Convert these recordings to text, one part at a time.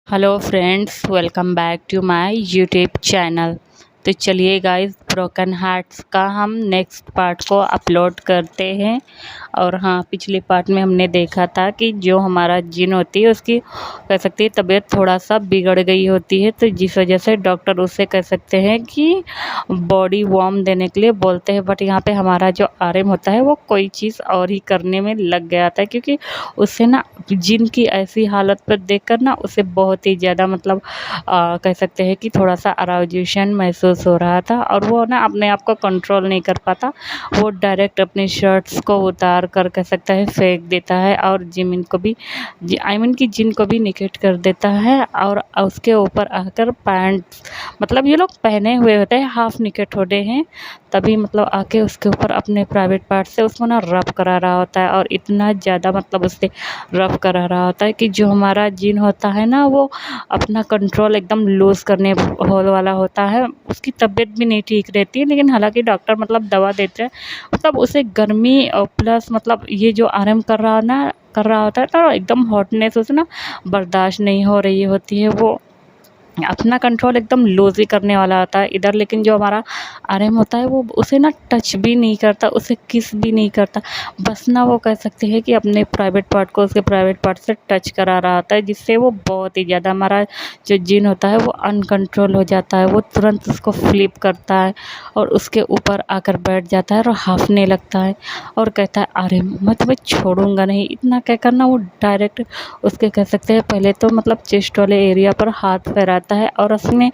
Hello friends, welcome back to my YouTube channel. तो चलिए guys, broken hearts का हम नेक्स्ट पार्ट को अपलोड करते हैं। और हाँ, पिछले पार्ट में हमने देखा था कि जो हमारा जिन होती है उसकी कह सकते हैं तबीयत थोड़ा सा बिगड़ गई होती है, तो जिस वजह से डॉक्टर उससे कह सकते हैं कि बॉडी वार्म देने के लिए बोलते हैं। बट यहाँ पे हमारा जो आरएम होता है वो कोई चीज़ और ही करने में लग गया था, क्योंकि उससे ना जिन की ऐसी हालत पर देखकर ना उसे बहुत ही ज़्यादा मतलब कह सकते हैं कि थोड़ा सा अराउजेशन महसूस हो रहा था, और वो ना अपने आप को कंट्रोल नहीं कर पाता। वो डायरेक्ट अपनी शर्ट्स को उतार कर कह सकता है फेंक देता है, और जिमिन को भी आई मीन कि जिन को भी निकेट कर देता है। और उसके ऊपर आकर पैंट्स मतलब ये लोग पहने हुए होते हैं, हाफ निकेट होते हैं, तभी मतलब आके उसके ऊपर अपने प्राइवेट पार्ट से उसको ना रब करा रहा होता है। और इतना ज़्यादा मतलब उससे रब करा रहा होता है कि जो हमारा जिन होता है ना वो अपना कंट्रोल एकदम लूज़ करने होने वाला होता है। उसकी तबीयत भी नहीं ठीक रहती है, लेकिन हालांकि डॉक्टर मतलब दवा देते हैं, मतलब उसे गर्मी और प्लस मतलब ये जो आराम कर रहा होता है तो एकदम हॉटनेस उसे ना बर्दाश्त नहीं हो रही होती है। वो अपना कंट्रोल एकदम लूज़ ही करने वाला होता है इधर। लेकिन जो हमारा आरएम होता है वो उसे ना टच भी नहीं करता, उसे किस भी नहीं करता। बस ना वो कह सकते हैं कि अपने प्राइवेट पार्ट को उसके प्राइवेट पार्ट से टच करा रहा होता है, जिससे वो बहुत ही ज़्यादा हमारा जो जिन होता है वो अनकंट्रोल हो जाता है। वो तुरंत उसको फ्लिप करता है और उसके ऊपर आकर बैठ जाता है और हाँफने लगता है और कहता है, अरे मैं तुम्हें छोड़ूंगा नहीं। इतना कहकर ना वो डायरेक्ट उसके कह सकते हैं पहले तो मतलब चेस्ट वाले एरिया पर हाथ फहराता है, और उसमें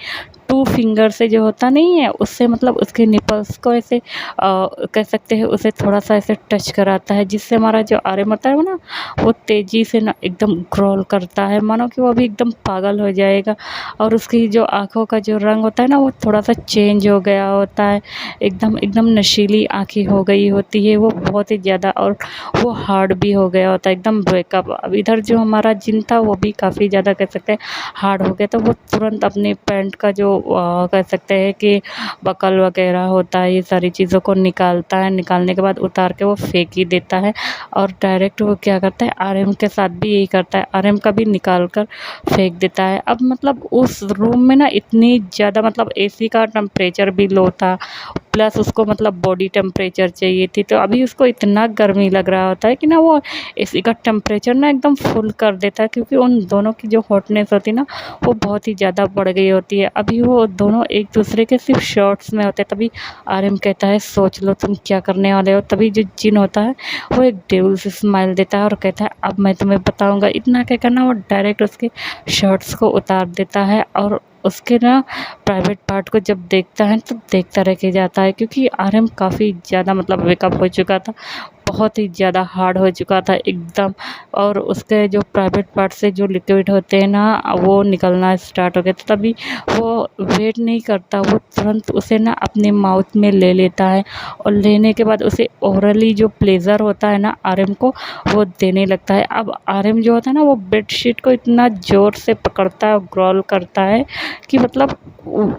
2 फिंगर से जो होता नहीं है उससे मतलब उसके निपल्स को ऐसे कह सकते हैं उसे थोड़ा सा ऐसे टच कराता है, जिससे हमारा जो आर्म होता है वो ना वो तेज़ी से ना एकदम ग्रोल करता है, मानो कि वो अभी एकदम पागल हो जाएगा। और उसकी जो आँखों का जो रंग होता है ना वो थोड़ा सा चेंज हो गया होता है, एकदम एकदम नशीली आँखें हो गई होती है वो बहुत ही ज़्यादा। और वो हार्ड भी हो गया होता है एकदम ब्रेकअप। अब इधर जो हमारा जिन था वो भी काफ़ी ज़्यादा कह सकते हैं हार्ड हो गया, तो वो तुरंत अपने पैंट का जो कह सकते हैं कि बकल वगैरह होता है ये सारी चीज़ों को निकालता है। निकालने के बाद उतार के वो फेंक ही देता है, और डायरेक्ट वो क्या करता है आरएम के साथ भी यही करता है, आरएम का भी निकाल कर फेंक देता है। अब मतलब उस रूम में ना इतनी ज़्यादा मतलब एसी का टेम्परेचर भी लो था, प्लस उसको मतलब बॉडी टेम्परेचर चाहिए थी, तो अभी उसको इतना गर्मी लग रहा होता है कि ना वो एसी का टेम्परेचर ना एकदम फुल कर देता है, क्योंकि उन दोनों की जो हॉटनेस होती है ना वो बहुत ही ज़्यादा बढ़ गई होती है। अभी वो दोनों एक दूसरे के सिर्फ शॉर्ट्स में होते हैं, तभी आरएम कहता है सोच लो तुम क्या करने वाले हो। तभी जो जिन होता है वो एक डेविल से स्माइल देता है और कहता है अब मैं तुम्हें बताऊंगा। इतना कहकर ना वो डायरेक्ट उसके शर्ट्स को उतार देता है, और उसके ना प्राइवेट पार्ट को जब देखता है तो देखता रह के जाता है, क्योंकि आरएम काफ़ी ज़्यादा मतलब वेकअप हो चुका था, बहुत ही ज़्यादा हार्ड हो चुका था एकदम। और उसके जो प्राइवेट पार्ट से जो लिक्विड होते हैं ना वो निकलना स्टार्ट हो गया था, तभी वो वेट नहीं करता, वो तुरंत उसे ना अपने माउथ में ले लेता है, और लेने के बाद उसे ओरली जो प्लेज़र होता है ना आरएम को वो देने लगता है। अब आरएम जो होता है ना वो बेडशीट को इतना ज़ोर से पकड़ता है और ग्रॉल करता है कि मतलब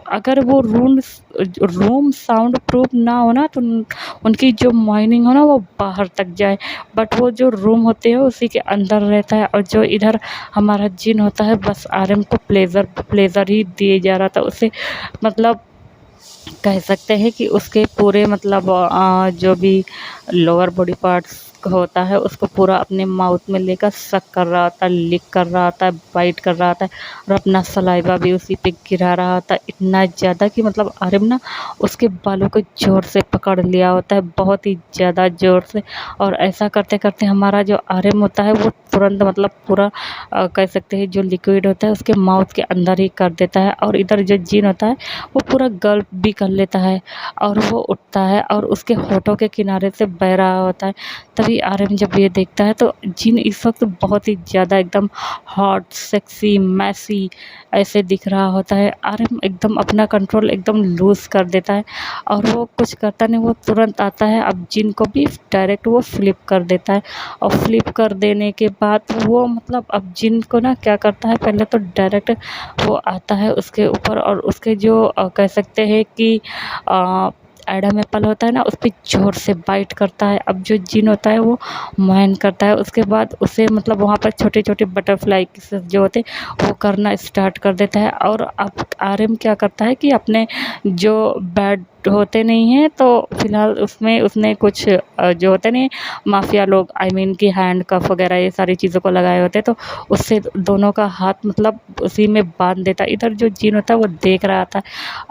अगर वो रूम साउंड प्रूफ ना हो ना तो उनकी जो माइनिंग हो ना वो बाहर तक जाए, बट वो जो रूम होते हैं उसी के अंदर रहता है। और जो इधर हमारा जिन होता है बस आरएम को प्लेज़र प्लेज़र ही दिए जा रहा था उसे, मतलब कह सकते हैं कि उसके पूरे मतलब जो भी लोअर बॉडी पार्ट्स होता है उसको पूरा अपने माउथ में लेकर सक कर रहा होता है, लिक कर रहा होता है, बाइट कर रहा होता है, और अपना सलाइवा भी उसी पे गिरा रहा होता है इतना ज़्यादा कि मतलब आरिम ना उसके बालों को ज़ोर से पकड़ लिया होता है, बहुत ही ज़्यादा ज़ोर से। और ऐसा करते करते हमारा जो आरिम होता है वो तुरंत मतलब पूरा कह सकते हैं जो लिक्विड होता है उसके माउथ के अंदर ही कर देता है, और इधर जो जिन होता है वो पूरा गल्प भी कर लेता है, और वो उठता है और उसके होठों के किनारे से बह रहा होता है। तभी आर्यन जब ये देखता है तो जिन इस वक्त बहुत ही ज़्यादा एकदम हॉट सेक्सी मैसी ऐसे दिख रहा होता है। आर्यन एकदम अपना कंट्रोल एकदम लूज़ कर देता है, और वो कुछ करता नहीं, वो तुरंत आता है अब जिन को भी डायरेक्ट वो फ्लिप कर देता है। और फ्लिप कर देने के बाद वो मतलब अब जिन को ना क्या करता है, पहले तो डायरेक्ट वो आता है उसके ऊपर, और उसके जो कह सकते हैं कि एडम एप्पल होता है ना उस पे ज़ोर से बाइट करता है। अब जो जिन होता है वो मोइन करता है, उसके बाद उसे मतलब वहाँ पर छोटे-छोटे बटरफ्लाई किसेस जो होते हैं वो करना स्टार्ट कर देता है। और अब आर्यन क्या करता है कि अपने जो बैड होते नहीं हैं तो फ़िलहाल उसमें उसने कुछ जो होते नहीं माफ़िया लोग आई मीन कि हैंडकफ वग़ैरह ये सारी चीज़ों को लगाए होते हैं, तो उससे दोनों का हाथ मतलब उसी में बाँध देता है। इधर जो जिन होता है वो देख रहा था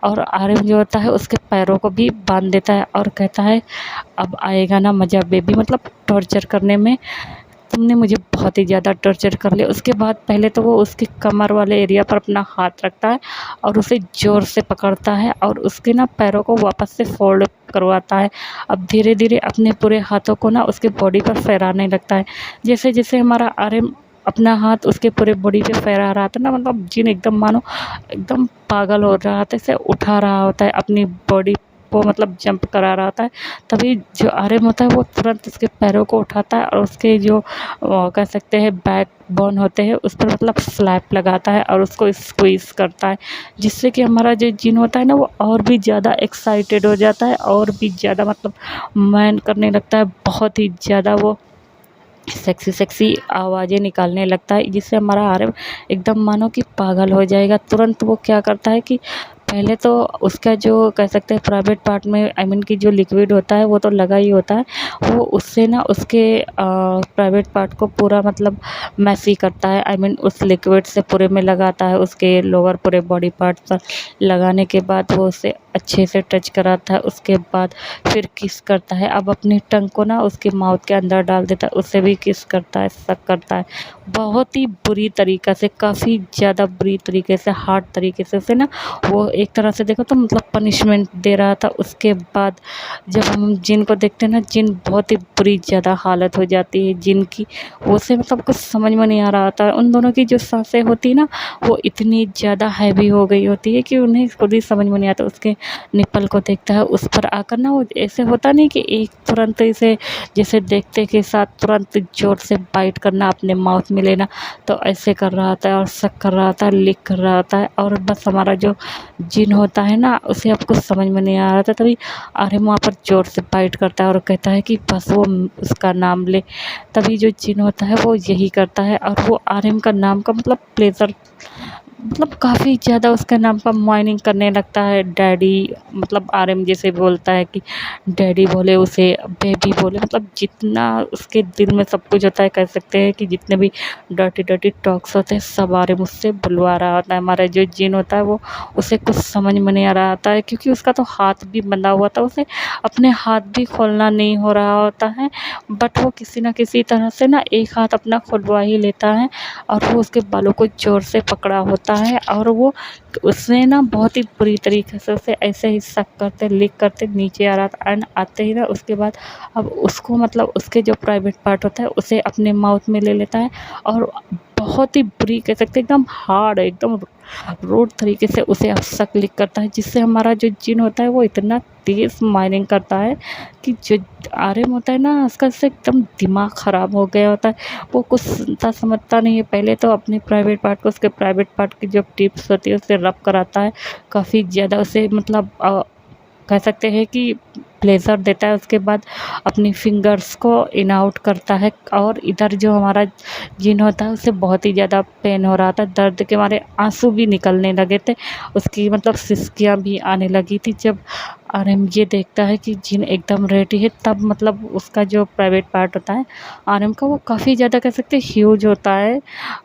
और आर्यन जो होता है उसके पैरों को भी बाँध देता है और कहता है अब आएगा ना मज़ा बेबी, मतलब टॉर्चर करने में तुमने मुझे बहुत ही ज़्यादा टॉर्चर कर लिया। उसके बाद पहले तो वो उसके कमर वाले एरिया पर अपना हाथ रखता है और उसे ज़ोर से पकड़ता है और उसके ना पैरों को वापस से फ़ोल्ड करवाता है। अब धीरे-धीरे अपने पूरे हाथों को ना उसके बॉडी पर फहराने लगता है। जैसे-जैसे हमारा आर्यन अपना हाथ उसके पूरे बॉडी पे फहरा रहा था ना, मतलब जिन एकदम मानो एकदम पागल हो रहा था, ऐसे उठा रहा होता है अपनी बॉडी को, मतलब जंप करा रहा होता है। तभी जो आर्यन होता है वो तुरंत उसके पैरों को उठाता है और उसके जो कह सकते हैं बैक बोन होते हैं उस पर मतलब स्लैप लगाता है और उसको स्क्वीज़ करता है, जिससे कि हमारा जो जिन होता है ना वो और भी ज़्यादा एक्साइटेड हो जाता है और भी ज़्यादा मतलब मैन करने लगता है। बहुत ही ज़्यादा वो सेक्सी सेक्सी आवाज़ें निकालने लगता है, जिससे हमारा आर्यन एकदम मानो कि पागल हो जाएगा। तुरंत वो क्या करता है कि पहले तो उसका जो कह सकते हैं प्राइवेट पार्ट में आई मीन कि जो लिक्विड होता है वो तो लगा ही होता है, वो उससे ना उसके प्राइवेट पार्ट को पूरा मतलब मैसी करता है। आई मीन उस लिक्विड से पूरे में लगाता है उसके लोअर पूरे बॉडी पार्ट पर। लगाने के बाद वो उसे अच्छे से टच कराता है, उसके बाद फिर किस करता है। अब अपनी टंग को ना उसके माउथ के अंदर डाल देता है, उससे भी किस करता है, सक करता है। बहुत ही बुरी तरीक़ा से, काफ़ी ज़्यादा बुरी तरीके से, हार्ड तरीके से उसे ना वो एक तरह से देखो तो मतलब पनिशमेंट दे रहा था। उसके बाद जब हम जिन को देखते हैं ना, जिन बहुत ही बुरी ज़्यादा हालत हो जाती है जिन की, वो से मतलब कुछ समझ में नहीं आ रहा था। उन दोनों की जो साँसें होती ना वो इतनी ज़्यादा हैवी हो गई होती है कि उन्हें खुद ही समझ में नहीं आता। उसके निप्पल को देखता है, उस पर आकर ना वो ऐसे होता नहीं कि एक तुरंत इसे जैसे देखते के साथ तुरंत ज़ोर से बाइट करना, अपने माउथ में लेना, तो ऐसे कर रहा होता है और सक कर रहा होता है, लिक कर रहा होता है। और बस हमारा जो जिन होता है ना उसे अब कुछ समझ में नहीं आ रहा था, तभी आर्यन वहाँ पर ज़ोर से बाइट करता है और कहता है कि बस वो उसका नाम ले। तभी जो जिन होता है वो यही करता है और वो आर्यन का नाम का मतलब प्लेज़र मतलब काफ़ी ज़्यादा उसके नाम का माइनिंग करने लगता है। डैडी मतलब आर्यन जैसे बोलता है कि डैडी बोले उसे, बेबी बोले, मतलब जितना उसके दिल में सब कुछ होता है, कह सकते हैं कि जितने भी डर्टी डर्टी टॉक्स होते हैं सब आर्यन उससे बुलवा रहा होता है। हमारा जो जिन होता है वो उसे कुछ समझ में नहीं आ रहा होता है, क्योंकि उसका तो हाथ भी बंधा हुआ था, उसे अपने हाथ भी खोलना नहीं हो रहा होता है। बट वो किसी न किसी तरह से ना एक हाथ अपना खुलवा ही लेता है और वो उसके बालों को ज़ोर से पकड़ा होता है और वो उसने ना बहुत ही बुरी तरीके से उसे ऐसे ही सक करते लिक करते नीचे आ रहा था। एंड आते ही ना उसके बाद अब उसको मतलब उसके जो प्राइवेट पार्ट होता है उसे अपने माउथ में ले लेता है और बहुत ही बुरी कह सकते हैं एकदम हार्ड एकदम रूड तरीके से उसे अब सक लिक करता है, जिससे हमारा जो जिन होता है वो इतना तेज़ माइनिंग करता है कि जो आर्यन होता है ना उसका इससे एकदम दिमाग ख़राब हो गया होता है। वो कुछ सुनता समझता नहीं है। पहले तो अपने प्राइवेट पार्ट को उसके प्राइवेट पार्ट की जो टिप्स होती है उससे रब कराता है, काफ़ी ज़्यादा उसे मतलब कह सकते हैं कि प्लेज़र देता है। उसके बाद अपनी फिंगर्स को इन आउट करता है और इधर जो हमारा जिन होता है उसे बहुत ही ज़्यादा पेन हो रहा था, दर्द के मारे आंसू भी निकलने लगे थे, उसकी मतलब सिसकियाँ भी आने लगी थी। जब आर्यन ये देखता है कि जिन एकदम रेडी है, तब मतलब उसका जो प्राइवेट पार्ट होता है आर्यन का वो काफ़ी ज़्यादा कह सकते हैं ह्यूज होता है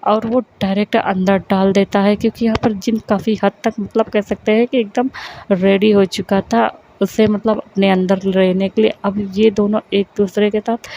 और वो डायरेक्ट अंदर डाल देता है, क्योंकि यहाँ पर जिन काफ़ी हद तक मतलब कह सकते हैं कि एकदम रेडी हो चुका था उसे मतलब अपने अंदर रहने के लिए। अब ये दोनों एक दूसरे के साथ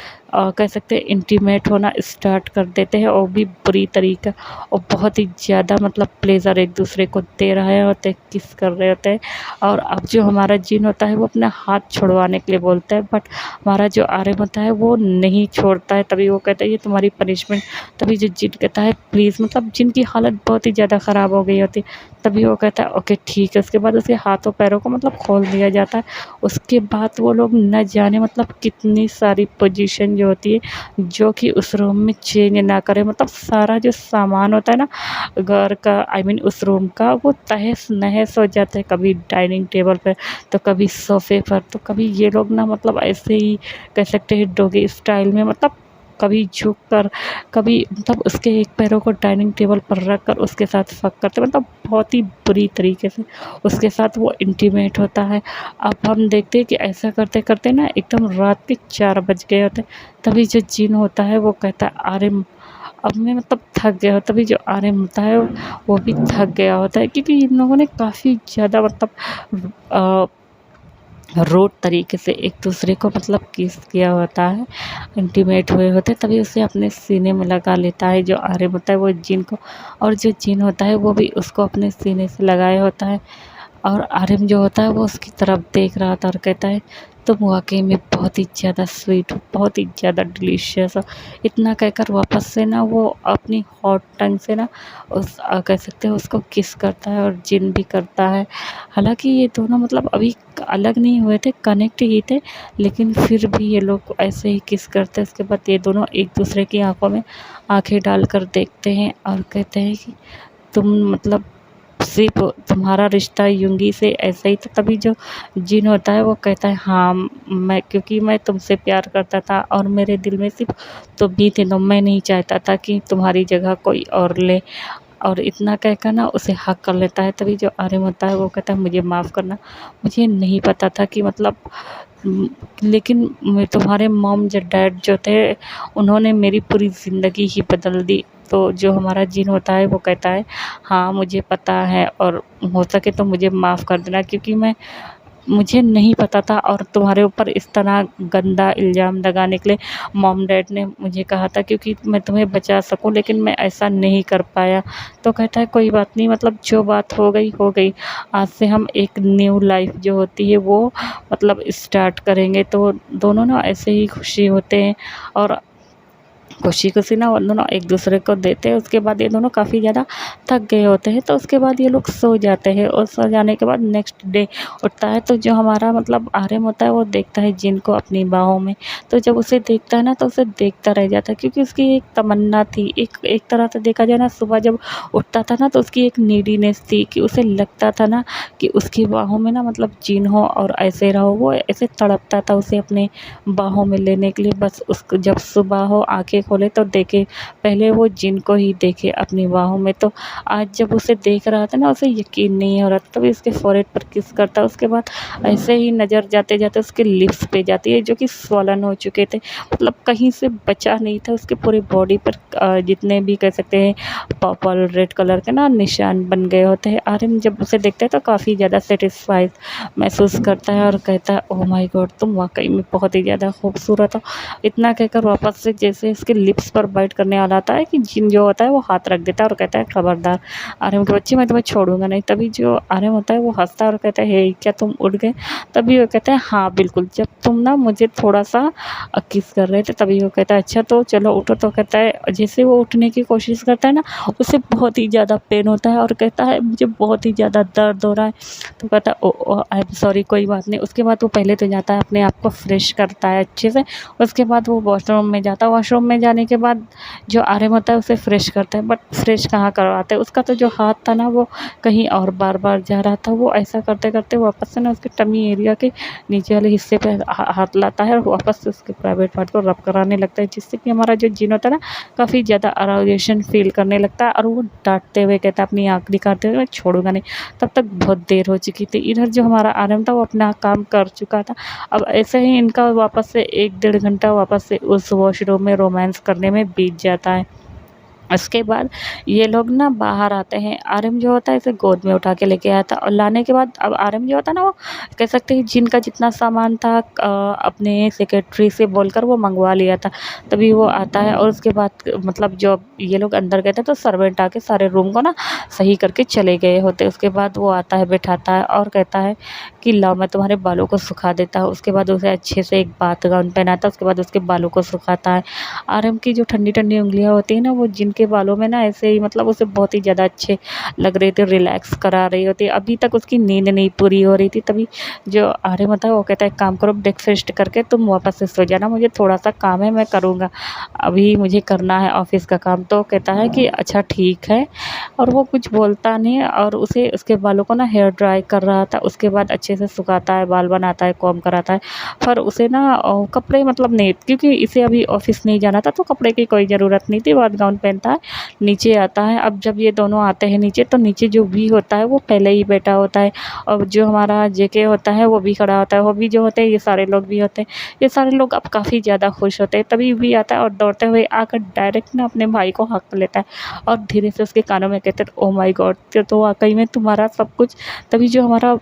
कह सकते हैं इंटीमेट होना स्टार्ट कर देते हैं और भी बुरी तरीका और बहुत ही ज़्यादा मतलब प्लेज़र एक दूसरे को दे रहे होते हैं, किस कर रहे होते हैं। और अब जो हमारा जिन होता है वो अपना हाथ छुड़वाने के लिए बोलता है, बट हमारा जो आर्यन होता है वो नहीं छोड़ता है। तभी वो कहता है ये तुम्हारी पनिशमेंट। तभी जो जिन कहता है प्लीज़, मतलब जिनकी हालत बहुत ही ज़्यादा ख़राब हो गई होती, तभी वो कहता है ओके ठीक है। उसके बाद उसके हाथों पैरों को मतलब खोल दिया जाता है। उसके बाद वो लोग न जाने मतलब कितनी सारी पोजीशन जो होती है जो कि उस रूम में चेंज ना करे, मतलब सारा जो सामान होता है ना घर का, आई मीन उस रूम का, वो तहस नहस हो जाता है, कभी डाइनिंग टेबल पर तो कभी सोफ़े पर, तो कभी ये लोग ना मतलब ऐसे ही कह सकते हैं डोगी स्टाइल में, मतलब कभी झुक कर, कभी मतलब उसके एक पैरों को डाइनिंग टेबल पर रख कर उसके साथ फ़क करते, मतलब बहुत ही बुरी तरीके से उसके साथ वो इंटीमेट होता है। अब हम देखते हैं कि ऐसा करते-करते ना एकदम रात के 4 बज गए होते हैं, तभी जो जिन होता है वो कहता है अरे अब मैं मतलब थक गया हूँ, तभी जो आर्यन होता है वो भी थक गया होता है, क्योंकि इन लोगों ने काफ़ी ज़्यादा मतलब रूड तरीके से एक दूसरे को मतलब किस किया होता है, इंटीमेट हुए होते हैं, तभी उसे अपने सीने में लगा लेता है जो आर्यन होता है वो जिन को, और जो जिन होता है वो भी उसको अपने सीने से लगाए होता है। और आर्यन जो होता है वो उसकी तरफ देख रहा था और कहता है तुम वाक़ई में बहुत ही ज़्यादा स्वीट हो, बहुत ही ज़्यादा डिलीशियस हो। इतना कहकर वापस से ना वो अपनी हॉट टंग से ना कह सकते हैं उसको किस करता है, और जिन भी करता है। हालाँकि ये दोनों मतलब अभी अलग नहीं हुए थे, कनेक्ट ही थे, लेकिन फिर भी ये लोग ऐसे ही किस करते हैं। उसके बाद ये दोनों एक-दूसरे की आँखों में आँखें डालकर देखते हैं और कहते हैं कि तुम मतलब सिर्फ़ तुम्हारा रिश्ता यूँगी से ऐसा ही था। तभी जो जिन होता है वो कहता है हाँ, मैं क्योंकि मैं तुमसे प्यार करता था और मेरे दिल में सिर्फ़ तुम ही थे, तो मैं नहीं चाहता था कि तुम्हारी जगह कोई और ले। और इतना कहकर ना उसे हग कर लेता है। तभी जो आर्यन होता है वो कहता है मुझे माफ़ करना, मुझे नहीं पता था कि मतलब लेकिन मैं तुम्हारे मॉम जो डैड जो थे उन्होंने मेरी पूरी ज़िंदगी ही बदल दी। तो जो हमारा जिन होता है वो कहता है हाँ, मुझे पता है और हो सके तो मुझे माफ़ कर देना, क्योंकि मुझे नहीं पता था और तुम्हारे ऊपर इस तरह गंदा इल्ज़ाम लगाने के लिए मॉम डैड ने मुझे कहा था, क्योंकि मैं तुम्हें बचा सकूं, लेकिन मैं ऐसा नहीं कर पाया। तो कहता है कोई बात नहीं, मतलब जो बात हो गई हो गई, आज से हम एक न्यू लाइफ जो होती है वो मतलब स्टार्ट करेंगे। तो दोनों ना ऐसे ही खुशी होते हैं और खुशी-खुशी ना वो दोनों एक-दूसरे को देते हैं। उसके बाद ये दोनों काफ़ी ज़्यादा थक गए होते हैं, तो उसके बाद ये लोग सो जाते हैं और सो जाने के बाद नेक्स्ट डे उठता है तो जो हमारा मतलब आर्यन होता है वो देखता है जिन को अपनी बाहों में। तो जब उसे देखता है ना तो उसे देखता रह जाता है, क्योंकि उसकी एक तमन्ना थी। एक एक तरह से देखा जाए ना, सुबह जब उठता था ना तो उसकी एक नीडीनेस थी कि उसे लगता था ना कि उसकी बाहों में ना मतलब जिन हो और ऐसे रहो। वो ऐसे तड़पता था उसे अपने बाहों में लेने के लिए। बस उसको जब सुबह हो आँखें खोले तो देखे, पहले वो जिन को ही देखे अपनी बाहों में। तो आज जब उसे देख रहा था ना उसे यकीन नहीं हो रहा था, तभी उसके फ़ोरहेड पर किस करता। उसके बाद ऐसे ही नज़र जाते-जाते उसके लिप्स पे जाती है जो कि स्वॉलन हो चुके थे, मतलब कहीं से बचा नहीं था। उसके पूरी बॉडी पर जितने भी कह सकते हैं पर्पल रेड कलर के ना निशान बन गए होते हैं। आर्यन जब उसे देखता है तो काफ़ी ज़्यादा सैटिस्फाइड महसूस करता है और कहता है ओह माय गॉड, तुम वाक़ई में बहुत ही ज़्यादा खूबसूरत हो। इतना कहकर वापस से जैसे इसके लिप्स पर बाइट करने वाला आता है कि जिन जो होता है वो हाथ रख देता है और कहता है खबरदार आर्यन के बच्चे, मैं तुम्हें छोड़ूंगा नहीं। तभी जो आर्यन होता है वो हंसता है और कहता है हे क्या तुम उड़ गए। तभी वो कहता है हाँ बिल्कुल, जब तुम ना मुझे थोड़ा सा किस कर रहे थे तभी वो कहता है अच्छा तो चलो उठो। तो कहता है जैसे वो उठने की कोशिश करता है ना उसे बहुत ही ज़्यादा पेन होता है और कहता है मुझे बहुत ही ज़्यादा दर्द हो रहा है। तो कहता है ओ आई एम सॉरी, कोई बात नहीं। उसके बाद वो पहले तो जाता है अपने आप को फ्रेश करता है अच्छे से, उसके बाद वो वॉशरूम में जाता है। वॉशरूम में जाने के बाद जो आर्यन होता है उसे फ्रेश करता है, बट फ्रेश कहाँ करवाता है, उसका तो जो हाथ था ना वो कहीं और बार बार जा रहा था। वो ऐसा करते करते वापस से ना उसके टमी एरिया के नीचे वाले हिस्से पे हाथ लाता है और वापस से उसके प्राइवेट पार्ट को रब कराने लगता है, जिससे कि हमारा जो जिन होता है ना काफ़ी ज़्यादा अराउजेशन फील करने लगता है और वो डांटते हुए कहता है अपनी आँख दिखाते हुए मैं छोड़ूंगा नहीं। तब तक बहुत देर हो चुकी थी। इधर जो हमारा आर्यन था वो अपना काम कर चुका था। अब ऐसे ही इनका वापस से 1 डेढ़ घंटा वापस से उस वॉशरूम में रोमांस करने में बीत जाता है। उसके बाद ये लोग ना बाहर आते हैं। आर्यन जो होता है इसे गोद में उठा के लेके आया था और लाने के बाद अब आर्यन जो होता है ना वो कह सकते हैं जिनका जितना सामान था अपने सेक्रेटरी से बोलकर वो मंगवा लिया था। तभी वो आता है और उसके बाद मतलब जब ये लोग अंदर गए थे तो सर्वेंट आके सारे रूम को ना सही करके चले गए होते। उसके बाद वो आता है, बैठाता है और कहता है कि लाओ मैं तुम्हारे बालों को सुखा देता हूँ। उसके बाद उसे अच्छे से एक बाथ गाउन पहनाता है, उसके बाद उसके बालों को सुखाता है। आर्यन की जो ठंडी ठंडी उंगलियाँ होती हैं ना वो जिन के बालों में ना ऐसे ही मतलब उसे बहुत ही ज़्यादा अच्छे लग रहे थे, रिलैक्स करा रही होती। अभी तक उसकी नींद नहीं पूरी हो रही थी, तभी जो आर्यन होता है वो कहता है, एक काम करो, ब्रेकफास्ट करके तुम वापस से सो जाना, मुझे थोड़ा-सा काम है, मैं करूँगा। अभी मुझे करना है ऑफ़िस का काम। तो कहता है कि अच्छा ठीक है, और वो कुछ बोलता नहीं है और उसे उसके बालों को ना हेयर ड्राई कर रहा था। उसके बाद अच्छे से सुखाता है, बाल बनाता है, कॉम्ब कराता है। पर उसे ना कपड़े मतलब नहीं, क्योंकि इसे अभी ऑफ़िस नहीं जाना था तो कपड़े की कोई ज़रूरत नहीं थी, वर्क गाउन पहनता है, नीचे आता है। अब जब ये दोनों आते हैं नीचे, तो नीचे जो वी होता है वो पहले ही बैठा होता है, और जो हमारा जेके होता है वो भी खड़ा होता है। हॉबी जो होते हैं, ये सारे लोग भी होते हैं। ये सारे लोग अब काफ़ी ज़्यादा खुश होते हैं। तभी वी आता है और दौड़ते हुए आकर डायरेक्ट ना अपने भाई को हक लेता है और धीरे से उसके कानों में कहते हैं, ओह माय गॉड! तो वाक़ई में तुम्हारा सब कुछ। तभी जो हमारा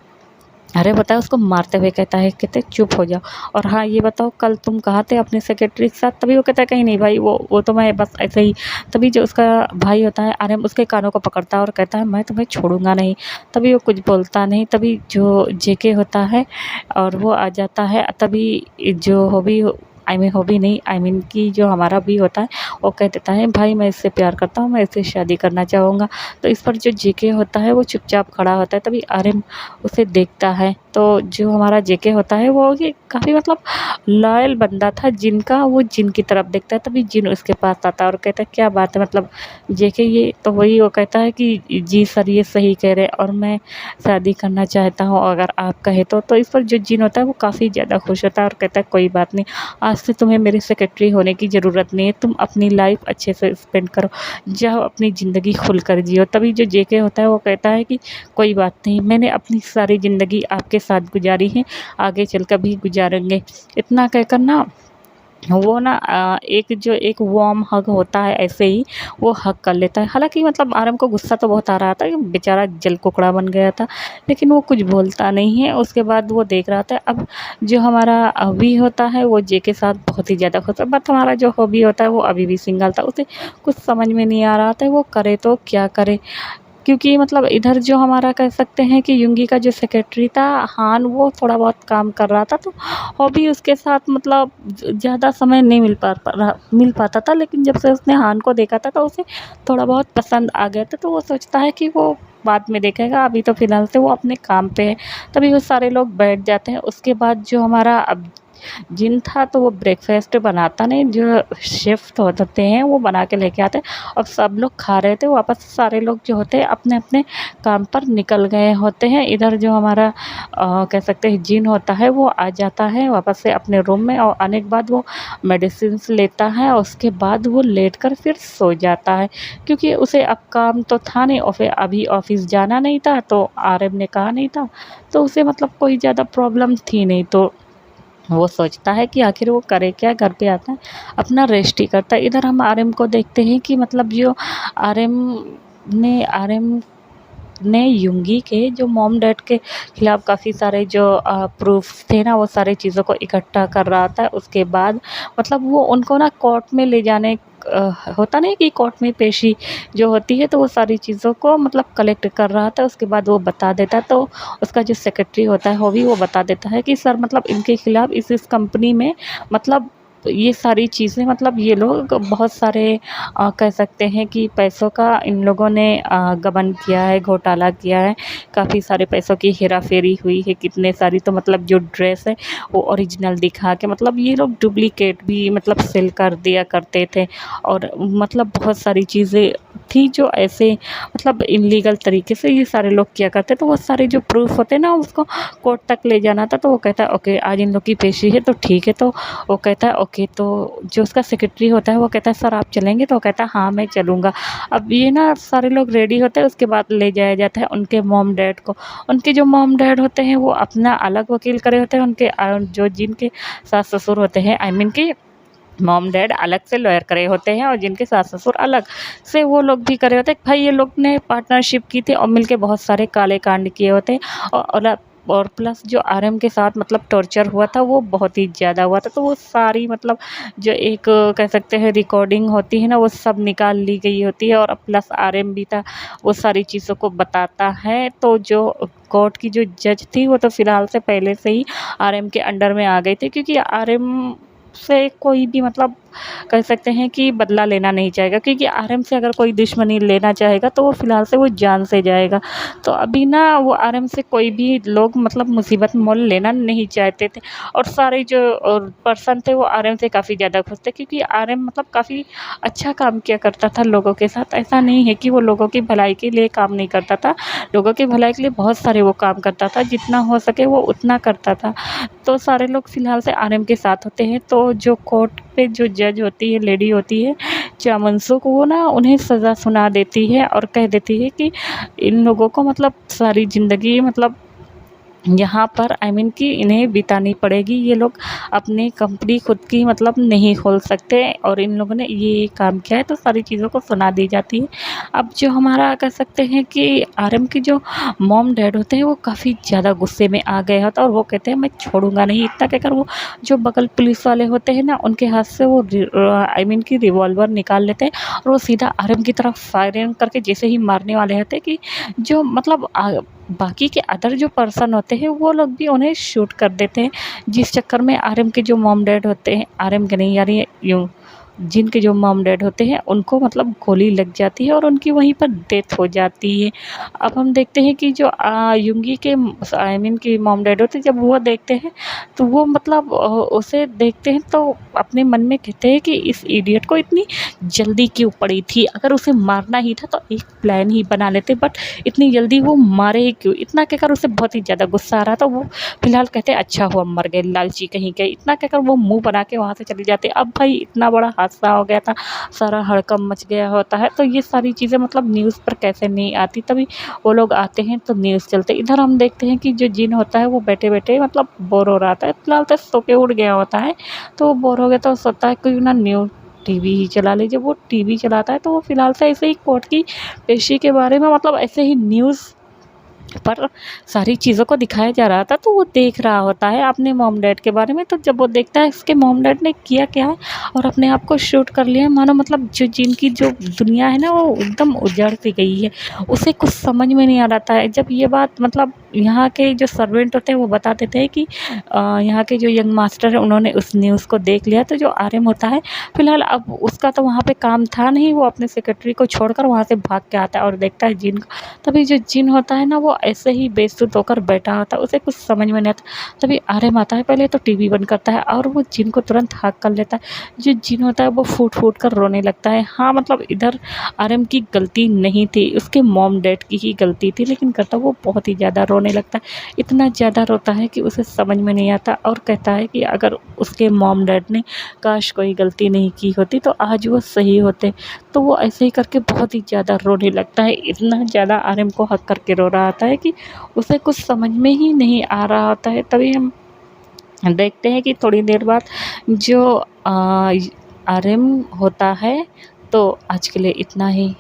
अरे बताओ, उसको मारते हुए कहता है, कहते चुप हो जाओ, और हाँ ये बताओ कल तुम कहाँ थे अपने सेक्रेटरी के साथ? तभी वो कहता है, कहीं नहीं भाई, वो तो मैं बस ऐसे ही। तभी जो उसका भाई होता है आर्यन, उसके कानों को पकड़ता है और कहता है, मैं तुम्हें छोड़ूंगा नहीं। तभी वो कुछ बोलता नहीं। तभी जो जेके होता है और वो आ जाता है। तभी जो हॉबी, आई मीन हॉबी नहीं, आई मीन कि जो हमारा भी होता है, वो कह देता है, भाई मैं इससे प्यार करता हूँ, मैं इससे शादी करना चाहूँगा। तो इस पर जो जेके होता है वो चुपचाप खड़ा होता है। तभी आर्यन उसे देखता है, तो जो हमारा जेके होता है वो ये काफ़ी मतलब लॉयल बंदा था जिनका, वो जिन की तरफ देखता है। तभी जिन उसके पास आता है और कहता है, क्या बात है, मतलब जेके ये तो वही, वो कहता है कि जी सर ये सही कह रहे हैं और मैं शादी करना चाहता हूँ अगर आप कहे तो। इस पर जो जिन होता है वो काफ़ी ज़्यादा खुश होता है और कहता है, कोई बात नहीं, आज से तुम्हें मेरी सेक्रेटरी होने की ज़रूरत नहीं है, तुम अपनी लाइफ अच्छे से स्पेंड करो, जाओ अपनी ज़िंदगी खुलकर जियो। तभी जो जेके होता है वो कहता है कि कोई बात नहीं, मैंने अपनी सारी ज़िंदगी आपके साथ गुजारी है, आगे चलकर भी गुजारेंगे। इतना कहकर ना वो ना एक वार्म हग होता है, ऐसे ही वो हग कर लेता है। हालाँकि मतलब आर्यन को गुस्सा तो बहुत आ रहा था, बेचारा जल कुकड़ा बन गया था, लेकिन वो कुछ बोलता नहीं है। उसके बाद वो देख रहा था। अब जो हमारा अभी होता है वो जे के साथ बहुत ही ज़्यादा खुश है, बट हमारा जो हॉबी होता है वो अभी भी सिंगल था। उसे कुछ समझ में नहीं आ रहा था वो करे तो क्या करे, क्योंकि मतलब इधर जो हमारा कह सकते हैं कि युंगी का जो सेक्रेटरी था हान, वो थोड़ा बहुत काम कर रहा था, तो हॉबी उसके साथ मतलब ज़्यादा समय नहीं मिल पाता था। लेकिन जब से उसने हान को देखा था तो उसे थोड़ा बहुत पसंद आ गया था, तो वो सोचता है कि वो बाद में देखेगा, अभी तो फ़िलहाल से वो अपने काम पे है। तभी वो सारे लोग बैठ जाते हैं। उसके बाद जो हमारा अब जिन था, तो वो ब्रेकफ़ास्ट बनाता नहीं, जो शेफ़ होते हैं वो बना के लेके आते हैं। और सब लोग खा रहे थे, वापस सारे लोग जो होते हैं अपने-अपने काम पर निकल गए होते हैं। इधर जो हमारा कह सकते हैं जिन होता है वो आ जाता है वापस से अपने रूम में, और आने के बाद वो मेडिसिन्स लेता है और उसके बाद वो लेटकर फिर सो जाता है। क्योंकि उसे अब काम तो था नहीं और फिर अभी ऑफ़िस जाना नहीं था, तो आरएम ने कहा नहीं था, तो उसे मतलब कोई ज़्यादा प्रॉब्लम थी नहीं। तो वो सोचता है कि आखिर वो करे क्या, घर पे आता है, अपना रेस्ट ही करता है। इधर हम आरएम को देखते हैं कि मतलब जो आरएम आरएम ने युंगी के जो मॉम डैड के खिलाफ काफ़ी सारे जो प्रूफ थे ना, वो सारी चीज़ों को इकट्ठा कर रहा था। उसके बाद मतलब वो उनको ना कोर्ट में ले जाने, होता नहीं कि कोर्ट में पेशी जो होती है, तो वो सारी चीज़ों को मतलब कलेक्ट कर रहा था। उसके बाद वो बता देता, तो उसका जो सेक्रेटरी होता है हॉबी, वो बता देता है कि सर मतलब इनके खिलाफ इस कंपनी में मतलब ये सारी चीज़ें, मतलब ये लोग बहुत सारे कह सकते हैं कि पैसों का इन लोगों ने गबन किया है, घोटाला किया है, काफ़ी सारे पैसों की हेरा-फेरी हुई है, कितने सारी। तो मतलब जो ड्रेस है वो ओरिजिनल दिखा के मतलब ये लोग डुप्लीकेट भी मतलब सेल कर दिया करते थे, और मतलब बहुत सारी चीज़ें थी जो ऐसे मतलब इल्लीगल तरीके से ये सारे लोग किया करते। तो वो सारे जो प्रूफ होते हैं ना, उसको कोर्ट तक ले जाना था। तो वो कहता है ओके, आज इन लोग की पेशी है तो ठीक है। तो वो कहता है ओके। तो जो उसका सेक्रेटरी होता है वो कहता है सर आप चलेंगे? तो वो कहता है हाँ मैं चलूँगा। अब ये ना सारे लोग रेडी होते हैं, उसके बाद ले जाया जाता है उनके मॉम डैड को। उनके जो मॉम डैड होते हैं वो अपना अलग वकील करे होते हैं, उनके जो जिनके सास ससुर होते हैं, आई मीन कि मॉम डैड अलग से लॉयर करे होते हैं, और जिनके सास ससुर अलग से वो लोग भी करे होते हैं। भाई ये लोग ने पार्टनरशिप की थी और मिलके बहुत सारे काले कांड किए होते हैं, और प्लस जो आरएम के साथ मतलब टॉर्चर हुआ था वो बहुत ही ज़्यादा हुआ था। तो वो सारी मतलब जो एक कह सकते हैं रिकॉर्डिंग होती है ना, वो सब निकाल ली गई होती है, और प्लस आरएम भी था, वो सारी चीज़ों को बताता है। तो जो कोर्ट की जो जज थी वो तो फ़िलहाल से पहले से ही आरएम के अंडर में आ गई थी, क्योंकि आरएम से कोई भी मतलब कह सकते हैं कि बदला लेना नहीं चाहेगा, क्योंकि आरएम से अगर कोई दुश्मनी लेना चाहेगा तो वो फ़िलहाल से वो जान से जाएगा। तो अभी ना वो आरएम से कोई भी लोग मतलब मुसीबत मोल लेना नहीं चाहते थे, और सारे जो पर्सन थे वो आरएम से काफ़ी ज़्यादा खुश थे, क्योंकि आरएम मतलब काफ़ी अच्छा काम किया करता था लोगों के साथ। ऐसा नहीं है कि वो लोगों की भलाई के लिए काम नहीं करता था, लोगों की भलाई के लिए बहुत सारे वो काम करता था, जितना हो सके वो उतना करता था। तो सारे लोग फ़िलहाल से आरएम के साथ होते हैं। तो जो कोर्ट पे जो जज होती है, लेडी होती है चामनसुक, वो ना उन्हें सज़ा सुना देती है और कह देती है कि इन लोगों को मतलब सारी ज़िंदगी मतलब यहाँ पर आई मीन कि इन्हें बितानी पड़ेगी। ये लोग अपनी कंपनी खुद की मतलब नहीं खोल सकते, और इन लोगों ने ये काम किया है, तो सारी चीज़ों को सुना दी जाती है। अब जो हमारा कह सकते हैं कि आरएम की जो मॉम डैड होते हैं वो काफ़ी ज़्यादा गुस्से में आ गए होते हैं, और वो कहते हैं मैं छोड़ूंगा नहीं। इतना कहकर वो जो बगल पुलिस वाले होते हैं ना, उनके हाथ से वो आई मीन कि रिवॉल्वर निकाल लेते हैं, और वो सीधा आरएम की तरफ फायरिंग करके जैसे ही मारने वाले होते हैं कि जो मतलब बाकी के अदर जो पर्सन होते हैं वो लोग भी उन्हें शूट कर देते हैं, जिस चक्कर में आरएम के जो मॉम डैड होते हैं, आरएम के नहीं यानी यूँ जिनके जो मॉम डैड होते हैं उनको मतलब गोली लग जाती है और उनकी वहीं पर डेथ हो जाती है। अब हम देखते हैं कि जो युंगी के आई मीन कि मॉम डैड होते हैं, जब वो देखते हैं तो वो मतलब उसे देखते हैं तो अपने मन में कहते हैं कि इस इडियट को इतनी जल्दी क्यों पड़ी थी, अगर उसे मारना ही था तो एक प्लान ही बना लेते, बट इतनी जल्दी वो मारे ही क्यों। इतना कहकर उसे बहुत ही ज़्यादा गुस्सा आ रहा था। वो फिलहाल कहते अच्छा हुआ मर गए लालची कहीं के, इतना कहकर वो मुंह बना के वहाँ से चले जाते। अब भाई इतना बड़ा हादसा हो गया था, सारा हड़कंप मच गया होता है, तो ये सारी चीज़ें मतलब न्यूज़ पर कैसे नहीं आती। तभी वो लोग आते हैं तो न्यूज़ चलते। इधर हम देखते हैं कि जो जिन होता है वो बैठे बैठे मतलब बोर हो रहा था, फिलहाल तो सो के उठ गया होता है, तो बोर हो गया तो सोचता है कोई ना न्यूज़ टीवी ही चला ले। जब वो टीवी चलाता है तो वो फिलहाल से ऐसे ही कोर्ट की पेशी के बारे में मतलब ऐसे ही न्यूज़ पर सारी चीज़ों को दिखाया जा रहा था, तो वो देख रहा होता है अपने मॉम डैड के बारे में। तो जब वो देखता है इसके मॉम डैड ने किया क्या है और अपने आप को शूट कर लिया है, मानो मतलब जो जिनकी जो दुनिया है ना वो एकदम उजड़ सी गई है, उसे कुछ समझ में नहीं आ रहा था। जब ये बात मतलब यहाँ के जो सर्वेंट होते हैं वो बता देते हैं कि यहाँ के जो यंग मास्टर है उन्होंने उस न्यूज़ को देख लिया। तो जो आरएम होता है फिलहाल अब उसका तो वहाँ पे काम था नहीं, वो अपने सेक्रेटरी को छोड़कर वहाँ से भाग के आता है और देखता है जिन को। तभी जो जिन होता है ना वो ऐसे ही बेसुध होकर बैठा होता है, उसे कुछ समझ में नहीं आता। तभी आरएम आता है, पहले तो टीवी बंद करता है और वो जिन को तुरंत हाक कर लेता है। जो जिन होता है वो फूट फूट कर रोने लगता है। हाँ मतलब इधर आरएम की गलती नहीं थी, उसके मॉम डैड की ही गलती थी, लेकिन करता वो बहुत ही ज़्यादा रोने लगता है। इतना ज़्यादा रोता है कि उसे समझ में नहीं आता, और कहता है कि अगर उसके मॉम डैड ने काश कोई गलती नहीं की होती तो आज वो सही होते। तो वो ऐसे ही करके बहुत ही ज़्यादा रोने लगता है, इतना ज़्यादा आरएम को हक करके रो रहा होता है कि उसे कुछ समझ में ही नहीं आ रहा होता है। तभी हम देखते हैं कि थोड़ी देर बाद जो आरएम होता है। तो आज के लिए इतना ही।